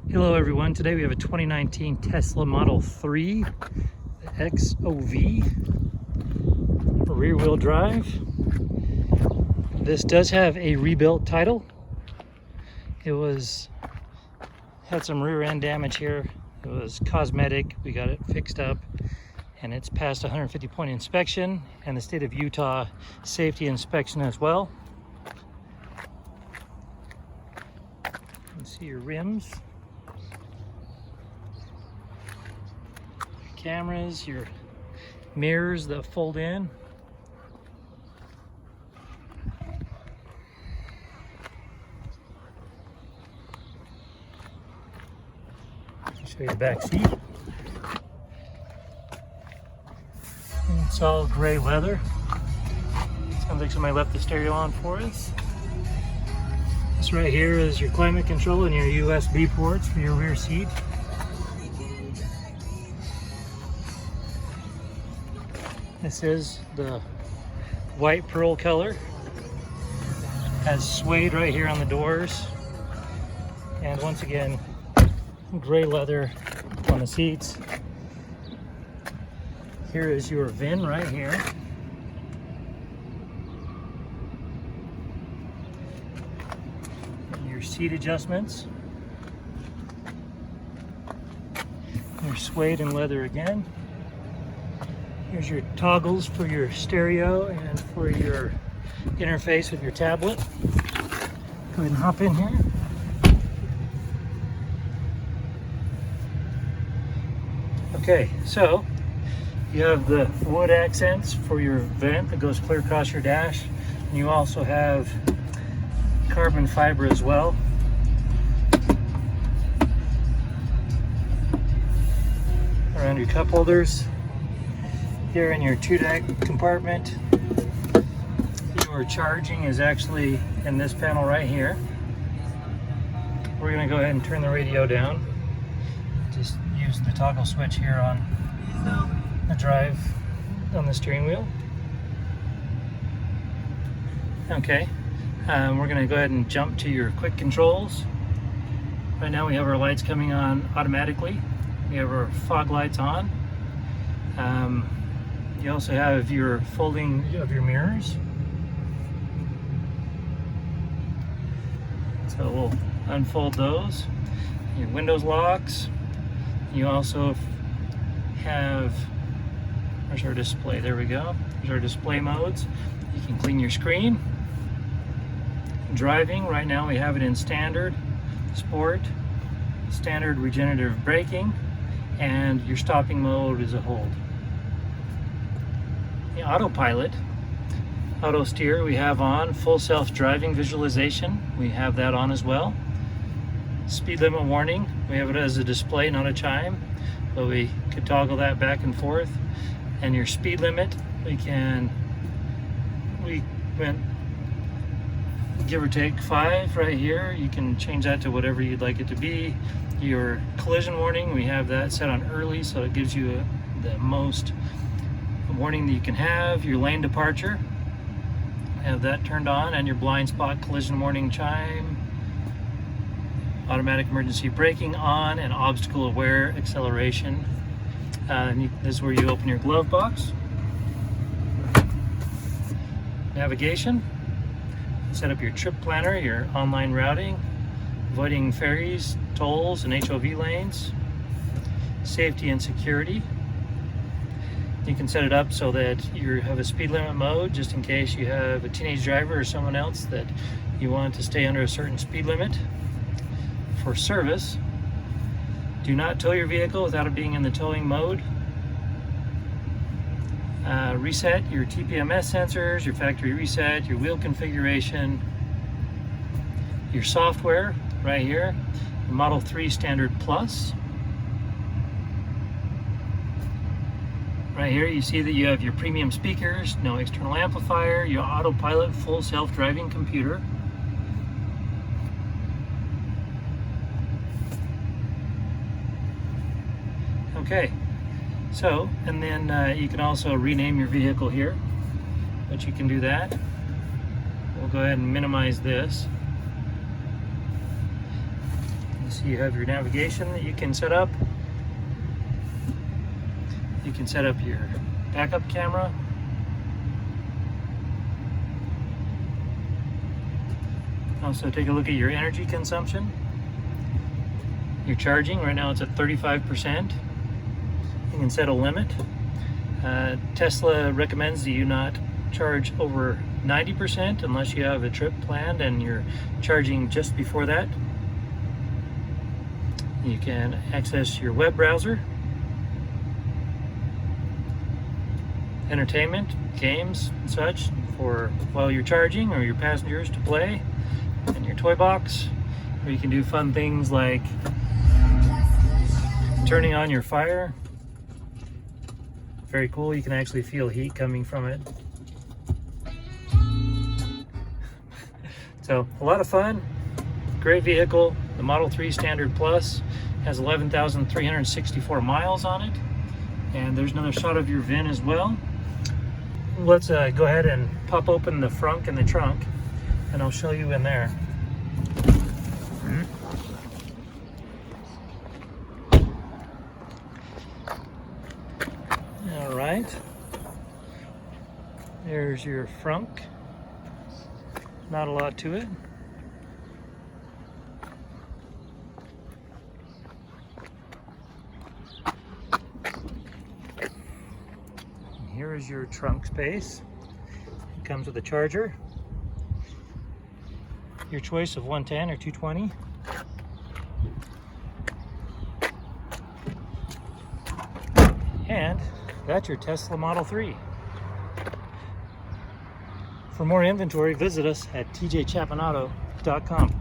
Hello everyone, today we have a 2019 Tesla Model 3 XOV rear-wheel drive. This does have a rebuilt title. It had some rear end damage here. It was cosmetic. We got it fixed up and it's passed a 150-point inspection and the state of Utah safety inspection as well. You can see your rims, cameras, your mirrors that fold in. Show you the back seat. It's all gray leather. Sounds like somebody left the stereo on for us. This right here is your climate control and your USB ports for your rear seat. This is the white pearl color. Has suede right here on the doors. And once again, gray leather on the seats. Here is your VIN right here. And your seat adjustments. Your suede and leather again. Here's your toggles for your stereo and for your interface with your tablet. Go ahead and hop in here. Okay, so you have the wood accents for your vent that goes clear across your dash. And you also have carbon fiber as well. Around your cup holders. Here in your 2-deck compartment, your charging is actually in this panel right here. We're going to go ahead and turn the radio down. Just use the toggle switch here on the drive on the steering wheel. Okay, we're going to go ahead and jump to your quick controls. Right now we have our lights coming on automatically. We have our fog lights on. You also have your folding of your mirrors. So we'll unfold those. Your windows locks. You also have, where's our display? There we go. There's our display modes. You can clean your screen. Driving, right now we have it in standard, sport, standard regenerative braking, and your stopping mode is a hold. The autopilot, Autosteer, we have on. Full self-driving visualization, we have that on as well. Speed limit warning, we have it as a display, not a chime, but we could toggle that back and forth. And your speed limit, we went give or take 5 right here. You can change that to whatever you'd like it to be. Your collision warning, we have that set on early, so it gives you the most warning that you can have. Your lane departure, have that turned on, and your blind spot collision warning chime. Automatic emergency braking on, and obstacle aware acceleration. This is where you open your glove box. Navigation, set up your trip planner, your online routing, avoiding ferries, tolls, and HOV lanes. Safety and security. You can set it up so that you have a speed limit mode just in case you have a teenage driver or someone else that you want to stay under a certain speed limit. For service, do not tow your vehicle without it being in the towing mode. Reset your TPMS sensors, your factory reset, your wheel configuration, your software right here, the Model 3 Standard Plus. Right here you see that you have your premium speakers, no external amplifier, your autopilot full self-driving computer. Okay, so, and then you can also rename your vehicle here, but you can do that. We'll go ahead and minimize this. you have your navigation that you can set up. You can set up your backup camera. Also take a look at your energy consumption. Your charging, right now it's at 35%. You can set a limit. Tesla recommends that you not charge over 90% unless you have a trip planned and you're charging just before that. You can access your web browser, entertainment, games, and such for while you're charging, or your passengers to play, and your toy box, or you can do fun things like turning on your fire. Very cool, you can actually feel heat coming from it. So a lot of fun, great vehicle. The Model 3 Standard Plus has 11,364 miles on it. And there's another shot of your VIN as well. Let's go ahead and pop open the frunk and the trunk, and I'll show you in there. All right, there's your frunk. Not a lot to it. And here is your trunk space. It comes with a charger. Your choice of 110 or 220. And that's your Tesla Model 3. For more inventory, visit us at tjchapmanauto.com.